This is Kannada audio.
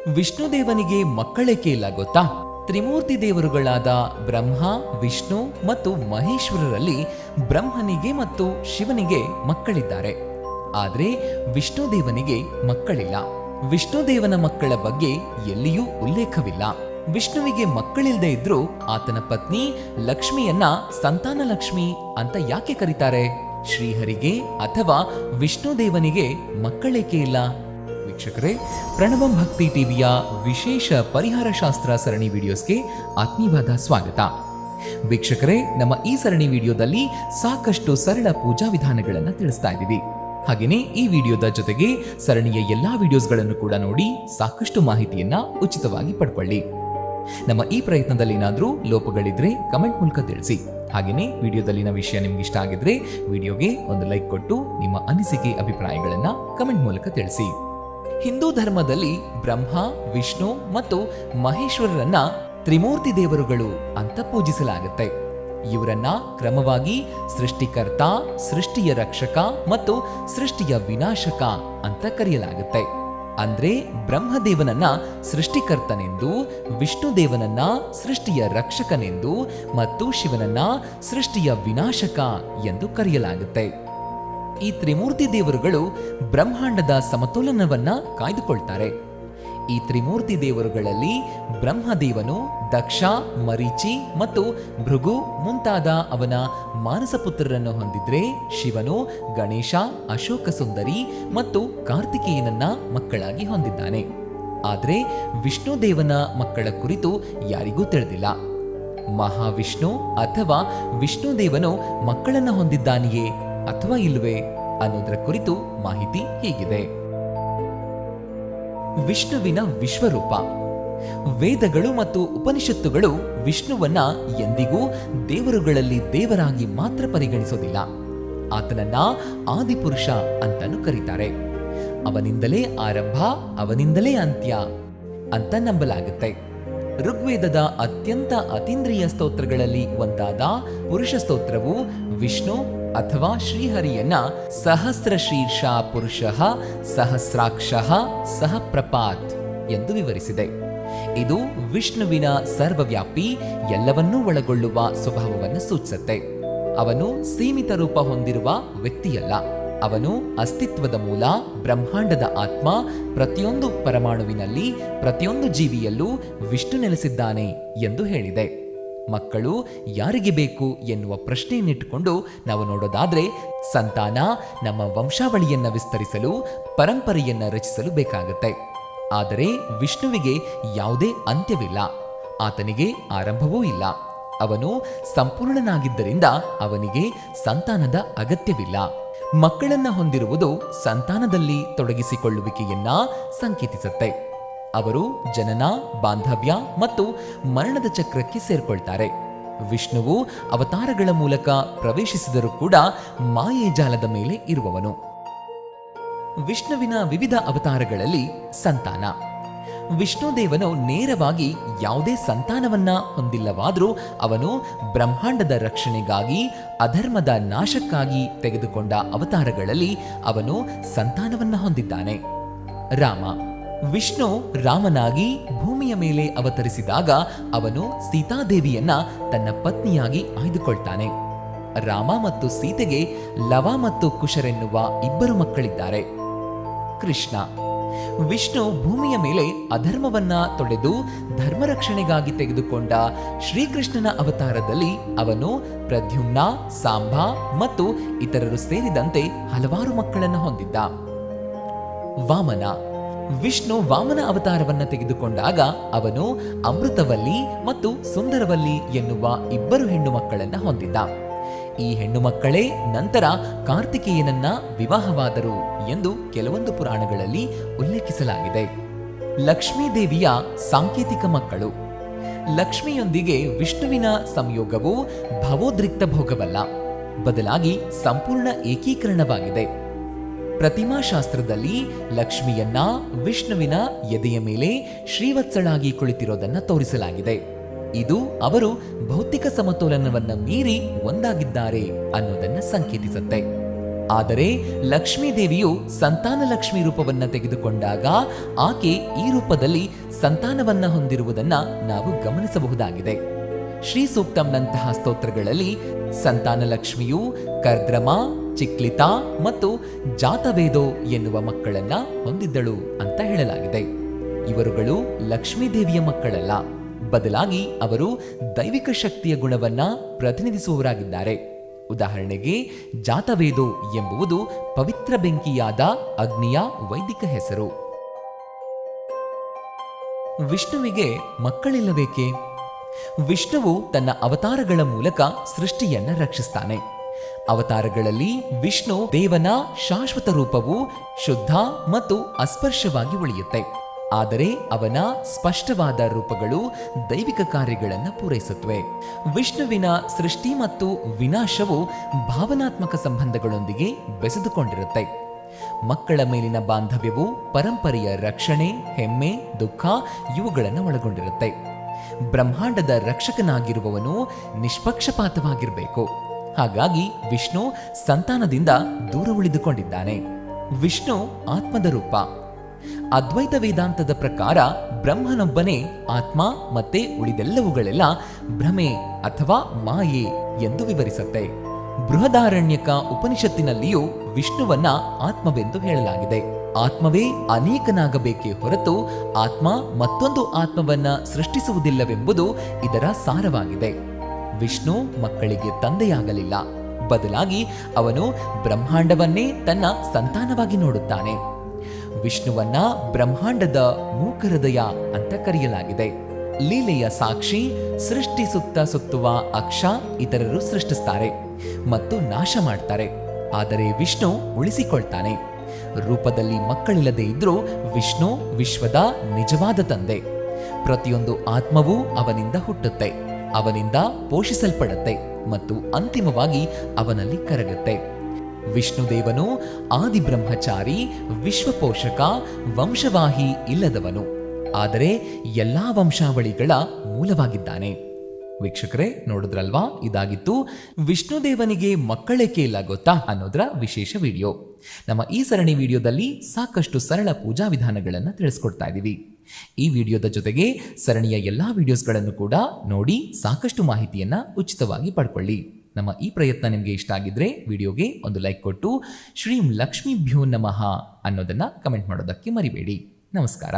ವಿಷ್ಣುದೇವನಿಗೆ ಮಕ್ಕಳೇಕೆ ಇಲ್ಲ ಗೊತ್ತಾ? ತ್ರಿಮೂರ್ತಿ ದೇವರುಗಳಾದ ಬ್ರಹ್ಮ, ವಿಷ್ಣು ಮತ್ತು ಮಹೇಶ್ವರರಲ್ಲಿ ಬ್ರಹ್ಮನಿಗೆ ಮತ್ತು ಶಿವನಿಗೆ ಮಕ್ಕಳಿದ್ದಾರೆ. ಆದರೆ ವಿಷ್ಣುದೇವನಿಗೆ ಮಕ್ಕಳಿಲ್ಲ. ವಿಷ್ಣುದೇವನ ಮಕ್ಕಳ ಬಗ್ಗೆ ಎಲ್ಲಿಯೂ ಉಲ್ಲೇಖವಿಲ್ಲ. ವಿಷ್ಣುವಿಗೆ ಮಕ್ಕಳಿಲ್ಲದೆ ಇದ್ರೂ ಆತನ ಪತ್ನಿ ಲಕ್ಷ್ಮಿಯನ್ನ ಸಂತಾನ ಲಕ್ಷ್ಮಿ ಅಂತ ಯಾಕೆ ಕರೀತಾರೆ? ಶ್ರೀಹರಿಗೆ ಅಥವಾ ವಿಷ್ಣುದೇವನಿಗೆ ಮಕ್ಕಳೇಕೆ ಇಲ್ಲ? ವೀಕ್ಷಕರೇ, ಪ್ರಣವಂ ಭಕ್ತಿ ಟಿವಿಯ ವಿಶೇಷ ಪರಿಹಾರ ಶಾಸ್ತ್ರ ಸರಣಿ ವಿಡಿಯೋಸ್ಗೆ ಆತ್ಮೀಯವಾದ ಸ್ವಾಗತ. ವೀಕ್ಷಕರೇ, ನಮ್ಮ ಈ ಸರಣಿ ವಿಡಿಯೋದಲ್ಲಿ ಸಾಕಷ್ಟು ಸರಳ ಪೂಜಾ ವಿಧಾನಗಳನ್ನು ತಿಳಿಸ್ತಾ ಇದ್ದೀವಿ. ಹಾಗೆಯೇ ಈ ವಿಡಿಯೋದ ಜೊತೆಗೆ ಸರಣಿಯ ಎಲ್ಲಾ ವಿಡಿಯೋಸ್ಗಳನ್ನು ಕೂಡ ನೋಡಿ ಸಾಕಷ್ಟು ಮಾಹಿತಿಯನ್ನ ಉಚಿತವಾಗಿ ಪಡ್ಕೊಳ್ಳಿ. ನಮ್ಮ ಈ ಪ್ರಯತ್ನದಲ್ಲಿ ಏನಾದರೂ ಲೋಪಗಳಿದ್ರೆ ಕಮೆಂಟ್ ಮೂಲಕ ತಿಳಿಸಿ. ಹಾಗೆಯೇ ವಿಡಿಯೋದಲ್ಲಿನ ವಿಷಯ ನಿಮ್ಗೆ ಇಷ್ಟ ಆಗಿದ್ರೆ ವಿಡಿಯೋಗೆ ಒಂದು ಲೈಕ್ ಕೊಟ್ಟು ನಿಮ್ಮ ಅನಿಸಿಕೆ ಅಭಿಪ್ರಾಯಗಳನ್ನ ಕಮೆಂಟ್ ಮೂಲಕ ತಿಳಿಸಿ. ಹಿಂದೂ ಧರ್ಮದಲ್ಲಿ ಬ್ರಹ್ಮ, ವಿಷ್ಣು ಮತ್ತು ಮಹೇಶ್ವರರನ್ನ ತ್ರಿಮೂರ್ತಿ ದೇವರುಗಳು ಅಂತ ಪೂಜಿಸಲಾಗುತ್ತೆ. ಇವರನ್ನ ಕ್ರಮವಾಗಿ ಸೃಷ್ಟಿಕರ್ತ, ಸೃಷ್ಟಿಯ ರಕ್ಷಕ ಮತ್ತು ಸೃಷ್ಟಿಯ ವಿನಾಶಕ ಅಂತ ಕರೆಯಲಾಗುತ್ತೆ. ಅಂದ್ರೆ ಬ್ರಹ್ಮದೇವನನ್ನ ಸೃಷ್ಟಿಕರ್ತನೆಂದು, ವಿಷ್ಣುದೇವನನ್ನ ಸೃಷ್ಟಿಯ ರಕ್ಷಕನೆಂದು ಮತ್ತು ಶಿವನನ್ನ ಸೃಷ್ಟಿಯ ವಿನಾಶಕ ಎಂದು ಕರೆಯಲಾಗುತ್ತೆ. ಈ ತ್ರಿಮೂರ್ತಿ ದೇವರುಗಳು ಬ್ರಹ್ಮಾಂಡದ ಸಮತೋಲನವನ್ನ ಕಾಯ್ದುಕೊಳ್ತಾರೆ. ಈ ತ್ರಿಮೂರ್ತಿ ದೇವರುಗಳಲ್ಲಿ ಬ್ರಹ್ಮದೇವನು ದಕ್ಷ, ಮರೀಚಿ ಮತ್ತು ಭೃಗು ಮುಂತಾದ ಅವನ ಮಾನಸ ಪುತ್ರರನ್ನು ಹೊಂದಿದ್ರೆ, ಶಿವನು ಗಣೇಶ, ಅಶೋಕ ಸುಂದರಿ ಮತ್ತು ಕಾರ್ತಿಕೇಯನನ್ನ ಮಕ್ಕಳಾಗಿ ಹೊಂದಿದ್ದಾನೆ. ಆದರೆ ವಿಷ್ಣುದೇವನ ಮಕ್ಕಳ ಕುರಿತು ಯಾರಿಗೂ ತಿಳಿದಿಲ್ಲ. ಮಹಾವಿಷ್ಣು ಅಥವಾ ವಿಷ್ಣುದೇವನು ಮಕ್ಕಳನ್ನ ಹೊಂದಿದ್ದಾನೆಯೇ ಅಥವಾ ಇಲ್ವೇ ಅನ್ನೋದರ ಕುರಿತು ಮಾಹಿತಿ ಹೀಗಿದೆ. ವಿಷ್ಣುವಿನ ವಿಶ್ವರೂಪ. ವೇದಗಳು ಮತ್ತು ಉಪನಿಷತ್ತುಗಳು ವಿಷ್ಣುವನ್ನ ಎಂದಿಗೂ ದೇವರುಗಳಲ್ಲಿ ದೇವರಾಗಿ ಮಾತ್ರ ಪರಿಗಣಿಸೋದಿಲ್ಲ. ಆತನನ್ನ ಆದಿಪುರುಷ ಅಂತಾನು ಕರೀತಾರೆ. ಅವನಿಂದಲೇ ಆರಂಭ, ಅವನಿಂದಲೇ ಅಂತ್ಯ ಅಂತ ನಂಬಲಾಗುತ್ತೆ. ಋಗ್ವೇದದ ಅತ್ಯಂತ ಅತೀಂದ್ರಿಯ ಸ್ತೋತ್ರಗಳಲ್ಲಿ ಒಂದಾದ ಪುರುಷ ಸ್ತೋತ್ರವು ವಿಷ್ಣು ಅಥವಾ ಶ್ರೀಹರಿಯನ್ನ ಸಹಸ್ರ ಶೀರ್ಷ ಪುರುಷಃ ಸಹಸ್ರಾಕ್ಷಃ ಸಹ ಪ್ರಪಾತ್ ಎಂದು ವಿವರಿಸಿದೆ. ಇದು ವಿಷ್ಣುವಿನ ಸರ್ವವ್ಯಾಪಿ, ಎಲ್ಲವನ್ನೂ ಒಳಗೊಳ್ಳುವ ಸ್ವಭಾವವನ್ನು ಸೂಚಿಸುತ್ತೆ. ಅವನು ಸೀಮಿತ ರೂಪ ಹೊಂದಿರುವ ವ್ಯಕ್ತಿಯಲ್ಲ. ಅವನು ಅಸ್ತಿತ್ವದ ಮೂಲ, ಬ್ರಹ್ಮಾಂಡದ ಆತ್ಮ. ಪ್ರತಿಯೊಂದು ಪರಮಾಣುವಿನಲ್ಲಿ, ಪ್ರತಿಯೊಂದು ಜೀವಿಯಲ್ಲೂ ವಿಷ್ಣು ನೆಲೆಸಿದ್ದಾನೆ ಎಂದು ಹೇಳಿದೆ. ಮಕ್ಕಳು ಯಾರಿಗೆ ಬೇಕು ಎನ್ನುವ ಪ್ರಶ್ನೆಯನ್ನಿಟ್ಟುಕೊಂಡು ನಾವು ನೋಡೋದಾದ್ರೆ, ಸಂತಾನ ನಮ್ಮ ವಂಶಾವಳಿಯನ್ನ ವಿಸ್ತರಿಸಲು, ಪರಂಪರೆಯನ್ನ ರಚಿಸಲು ಬೇಕಾಗುತ್ತೆ. ಆದರೆ ವಿಷ್ಣುವಿಗೆ ಯಾವುದೇ ಅಂತ್ಯವಿಲ್ಲ. ಆತನಿಗೆ ಆರಂಭವೂ ಇಲ್ಲ. ಅವನು ಸಂಪೂರ್ಣನಾಗಿದ್ದರಿಂದ ಅವನಿಗೆ ಸಂತಾನದ ಅಗತ್ಯವಿಲ್ಲ. ಮಕ್ಕಳನ್ನ ಹೊಂದಿರುವುದು ಸಂತಾನದಲ್ಲಿ ತೊಡಗಿಸಿಕೊಳ್ಳುವಿಕೆಯನ್ನ ಸಂಕೇತಿಸುತ್ತೆ. ಅವರು ಜನನ, ಬಾಂಧವ್ಯ ಮತ್ತು ಮರಣದ ಚಕ್ರಕ್ಕೆ ಸೇರ್ಕೊಳ್ತಾರೆ. ವಿಷ್ಣುವು ಅವತಾರಗಳ ಮೂಲಕ ಪ್ರವೇಶಿಸಿದರೂ ಕೂಡ ಮಾಯೆಜಾಲದ ಮೇಲೆ ಇರುವವನು. ವಿಷ್ಣುವಿನ ವಿವಿಧ ಅವತಾರಗಳಲ್ಲಿ ಸಂತಾನ. ವಿಷ್ಣುದೇವನು ನೇರವಾಗಿ ಯಾವುದೇ ಸಂತಾನವನ್ನ ಹೊಂದಿಲ್ಲವಾದರೂ ಅವನು ಬ್ರಹ್ಮಾಂಡದ ರಕ್ಷಣೆಗಾಗಿ, ಅಧರ್ಮದ ನಾಶಕ್ಕಾಗಿ ತೆಗೆದುಕೊಂಡ ಅವತಾರಗಳಲ್ಲಿ ಅವನು ಸಂತಾನವನ್ನ ಹೊಂದಿದ್ದಾನೆ. ರಾಮ. ವಿಷ್ಣು ರಾಮನಾಗಿ ಭೂಮಿಯ ಮೇಲೆ ಅವತರಿಸಿದಾಗ ಅವನು ಸೀತಾದೇವಿಯನ್ನ ತನ್ನ ಪತ್ನಿಯಾಗಿ ಆಯ್ದುಕೊಳ್ತಾನೆ. ರಾಮ ಮತ್ತು ಸೀತೆಗೆ ಲವ ಮತ್ತು ಕುಶರೆನ್ನುವ ಇಬ್ಬರು ಮಕ್ಕಳಿದ್ದಾರೆ. ಕೃಷ್ಣ. ವಿಷ್ಣು ಭೂಮಿಯ ಮೇಲೆ ಅಧರ್ಮವನ್ನ ತೊಡೆದು ಧರ್ಮರಕ್ಷಣೆಗಾಗಿ ತೆಗೆದುಕೊಂಡ ಶ್ರೀಕೃಷ್ಣನ ಅವತಾರದಲ್ಲಿ ಅವನು ಪ್ರದ್ಯುಮ್ನ, ಸಾಂಬ ಮತ್ತು ಇತರರು ಸೇರಿದಂತೆ ಹಲವಾರು ಮಕ್ಕಳನ್ನು ಹೊಂದಿದ್ದ. ವಾಮನ. ವಿಷ್ಣು ವಾಮನ ಅವತಾರವನ್ನ ತೆಗೆದುಕೊಂಡಾಗ ಅವನು ಅಮೃತವಲ್ಲಿ ಮತ್ತು ಸುಂದರವಲ್ಲಿ ಎನ್ನುವ ಇಬ್ಬರು ಹೆಣ್ಣು ಮಕ್ಕಳನ್ನ ಹೊಂದಿದ್ದ. ಈ ಹೆಣ್ಣು ಮಕ್ಕಳೇ ನಂತರ ಕಾರ್ತಿಕೇಯನನ್ನ ವಿವಾಹವಾದರು ಎಂದು ಕೆಲವೊಂದು ಪುರಾಣಗಳಲ್ಲಿ ಉಲ್ಲೇಖಿಸಲಾಗಿದೆ. ಲಕ್ಷ್ಮೀ ದೇವಿಯ ಸಾಂಕೇತಿಕ ಮಕ್ಕಳು. ಲಕ್ಷ್ಮಿಯೊಂದಿಗೆ ವಿಷ್ಣುವಿನ ಸಂಯೋಗವು ಭವೋದ್ರಿಕ್ತ ಭೋಗವಲ್ಲ, ಬದಲಾಗಿ ಸಂಪೂರ್ಣ ಏಕೀಕರಣವಾಗಿದೆ. ಪ್ರತಿಮಾಶಾಸ್ತ್ರದಲ್ಲಿ ಲಕ್ಷ್ಮಿಯನ್ನ ವಿಷ್ಣುವಿನ ಎದೆಯ ಮೇಲೆ ಶ್ರೀವತ್ಸಳಾಗಿ ಕುಳಿತಿರೋದನ್ನ ತೋರಿಸಲಾಗಿದೆ. ಇದು ಅವರು ಭೌತಿಕ ಸಮತೋಲನವನ್ನ ಮೀರಿ ಒಂದಾಗಿದ್ದಾರೆ ಅನ್ನೋದನ್ನ ಸಂಕೇತಿಸುತ್ತೆ. ಆದರೆ ಲಕ್ಷ್ಮೀ ದೇವಿಯು ಸಂತಾನ ಲಕ್ಷ್ಮಿ ರೂಪವನ್ನ ತೆಗೆದುಕೊಂಡಾಗ ಆಕೆ ಈ ರೂಪದಲ್ಲಿ ಸಂತಾನವನ್ನ ಹೊಂದಿರುವುದನ್ನ ನಾವು ಗಮನಿಸಬಹುದಾಗಿದೆ. ಶ್ರೀ ಸೂಕ್ತಂನಂತಹ ಸ್ತೋತ್ರಗಳಲ್ಲಿ ಸಂತಾನ ಲಕ್ಷ್ಮಿಯು ಕರ್ದ್ರಮ, ಚಿಕ್ಲಿತಾ ಮತ್ತು ಜಾತವೇದೋ ಎನ್ನುವ ಮಕ್ಕಳನ್ನ ಹೊಂದಿದ್ದಳು ಅಂತ ಹೇಳಲಾಗಿದೆ. ಇವರುಗಳು ಲಕ್ಷ್ಮೀ ದೇವಿಯ ಮಕ್ಕಳಲ್ಲ, ಬದಲಾಗಿ ಅವರು ದೈವಿಕ ಶಕ್ತಿಯ ಗುಣವನ್ನ ಪ್ರತಿನಿಧಿಸುವವರಾಗಿದ್ದಾರೆ. ಉದಾಹರಣೆಗೆ ಜಾತವೇದೋ ಎಂಬುದು ಪವಿತ್ರ ಬೆಂಕಿಯಾದ ಅಗ್ನಿಯ ವೈದಿಕ ಹೆಸರು. ವಿಷ್ಣುವಿಗೆ ಮಕ್ಕಳಿಲ್ಲಬೇಕೆ? ವಿಷ್ಣುವು ತನ್ನ ಅವತಾರಗಳ ಮೂಲಕ ಸೃಷ್ಟಿಯನ್ನ ರಕ್ಷಿಸ್ತಾನೆ. ಅವತಾರಗಳಲ್ಲಿ ವಿಷ್ಣು ದೇವನ ಶಾಶ್ವತ ರೂಪವು ಶುದ್ಧ ಮತ್ತು ಅಸ್ಪರ್ಶವಾಗಿ ಉಳಿಯುತ್ತೆ. ಆದರೆ ಅವನ ಸ್ಪಷ್ಟವಾದ ರೂಪಗಳು ದೈವಿಕ ಕಾರ್ಯಗಳನ್ನು ಪೂರೈಸುತ್ತವೆ. ವಿಷ್ಣುವಿನ ಸೃಷ್ಟಿ ಮತ್ತು ವಿನಾಶವು ಭಾವನಾತ್ಮಕ ಸಂಬಂಧಗಳೊಂದಿಗೆ ಬೆಸೆದುಕೊಂಡಿರುತ್ತೆ. ಮಕ್ಕಳ ಮೇಲಿನ ಬಾಂಧವ್ಯವು ಪರಂಪರೆಯ ರಕ್ಷಣೆ, ಹೆಮ್ಮೆ, ದುಃಖ ಇವುಗಳನ್ನು ಒಳಗೊಂಡಿರುತ್ತೆ. ಬ್ರಹ್ಮಾಂಡದ ರಕ್ಷಕನಾಗಿರುವವನು ನಿಷ್ಪಕ್ಷಪಾತವಾಗಿರಬೇಕು. ಹಾಗಾಗಿ ವಿಷ್ಣು ಸಂತಾನದಿಂದ ದೂರ ಉಳಿದುಕೊಂಡಿದ್ದಾನೆ. ವಿಷ್ಣು ಆತ್ಮದ ರೂಪ. ಅದ್ವೈತ ವೇದಾಂತದ ಪ್ರಕಾರ ಬ್ರಹ್ಮನೊಬ್ಬನೇ ಆತ್ಮ, ಮತ್ತೆ ಉಳಿದೆಲ್ಲವುಗಳೆಲ್ಲ ಭ್ರಮೆ ಅಥವಾ ಮಾಯೆ ಎಂದು ವಿವರಿಸುತ್ತೆ. ಬೃಹದಾರಣ್ಯಕ ಉಪನಿಷತ್ತಿನಲ್ಲಿಯೂ ವಿಷ್ಣುವನ್ನ ಆತ್ಮವೆಂದು ಹೇಳಲಾಗಿದೆ. ಆತ್ಮವೇ ಅನೇಕನಾಗಬೇಕೇ ಹೊರತು ಆತ್ಮ ಮತ್ತೊಂದು ಆತ್ಮವನ್ನ ಸೃಷ್ಟಿಸುವುದಿಲ್ಲವೆಂಬುದು ಇದರ ಸಾರವಾಗಿದೆ. ವಿಷ್ಣು ಮಕ್ಕಳಿಗೆ ತಂದೆಯಾಗಲಿಲ್ಲ, ಬದಲಾಗಿ ಅವನು ಬ್ರಹ್ಮಾಂಡವನ್ನೇ ತನ್ನ ಸಂತಾನವಾಗಿ ನೋಡುತ್ತಾನೆ. ವಿಷ್ಣುವನ್ನ ಬ್ರಹ್ಮಾಂಡದ ಮೂಕಹೃದಯ ಅಂತ ಕರೆಯಲಾಗಿದೆ. ಲೀಲೆಯ ಸಾಕ್ಷಿ, ಸೃಷ್ಟಿ ಸುತ್ತುವ ಅಕ್ಷ ಇತರರು ಸೃಷ್ಟಿಸ್ತಾರೆ ಮತ್ತು ನಾಶ ಮಾಡ್ತಾರೆ, ಆದರೆ ವಿಷ್ಣು ಉಳಿಸಿಕೊಳ್ತಾನೆ. ರೂಪದಲ್ಲಿ ಮಕ್ಕಳಿಲ್ಲದೆ ಇದ್ರೂ ವಿಷ್ಣು ವಿಶ್ವದ ನಿಜವಾದ ತಂದೆ. ಪ್ರತಿಯೊಂದು ಆತ್ಮವೂ ಅವನಿಂದ ಹುಟ್ಟುತ್ತೆ, ಅವನಿಂದ ಪೋಷಿಸಲ್ಪಡುತ್ತೆ ಮತ್ತು ಅಂತಿಮವಾಗಿ ಅವನಲ್ಲಿ ಕರಗುತ್ತೆ. ವಿಷ್ಣುದೇವನು ಆದಿ ಬ್ರಹ್ಮಚಾರಿ, ವಿಶ್ವಪೋಷಕ, ವಂಶವಾಹಿ ಇಲ್ಲದವನು, ಆದರೆ ಎಲ್ಲಾ ವಂಶಾವಳಿಗಳ ಮೂಲವಾಗಿದ್ದಾನೆ. ವೀಕ್ಷಕರೇ, ನೋಡಿದ್ರಲ್ವಾ? ಇದಾಗಿತ್ತು ವಿಷ್ಣುದೇವನಿಗೆ ಮಕ್ಕಳೇಕೆ ಇಲ್ಲ ಗೊತ್ತಾ ಅನ್ನೋದರ ವಿಶೇಷ ವಿಡಿಯೋ. ನಮ್ಮ ಈ ಸರಣಿ ವಿಡಿಯೋದಲ್ಲಿ ಸಾಕಷ್ಟು ಸರಳ ಪೂಜಾ ವಿಧಾನಗಳನ್ನು ತಿಳಿಸ್ಕೊಡ್ತಾ ಇದ್ದೀವಿ. ಈ ವಿಡಿಯೋದ ಜೊತೆಗೆ ಸರಣಿಯ ಎಲ್ಲಾ ವಿಡಿಯೋಸ್ಗಳನ್ನು ಕೂಡ ನೋಡಿ ಸಾಕಷ್ಟು ಮಾಹಿತಿಯನ್ನ ಉಚಿತವಾಗಿ ಪಡ್ಕೊಳ್ಳಿ. ನಮ್ಮ ಈ ಪ್ರಯತ್ನ ನಿಮಗೆ ಇಷ್ಟ ಆಗಿದ್ರೆ ವಿಡಿಯೋಗೆ ಒಂದು ಲೈಕ್ ಕೊಟ್ಟು ಶ್ರೀಂ ಲಕ್ಷ್ಮೀಭ್ಯೋ ನಮಃ ಅನ್ನೋದನ್ನ ಕಮೆಂಟ್ ಮಾಡೋದಕ್ಕೆ ಮರಿಬೇಡಿ. ನಮಸ್ಕಾರ.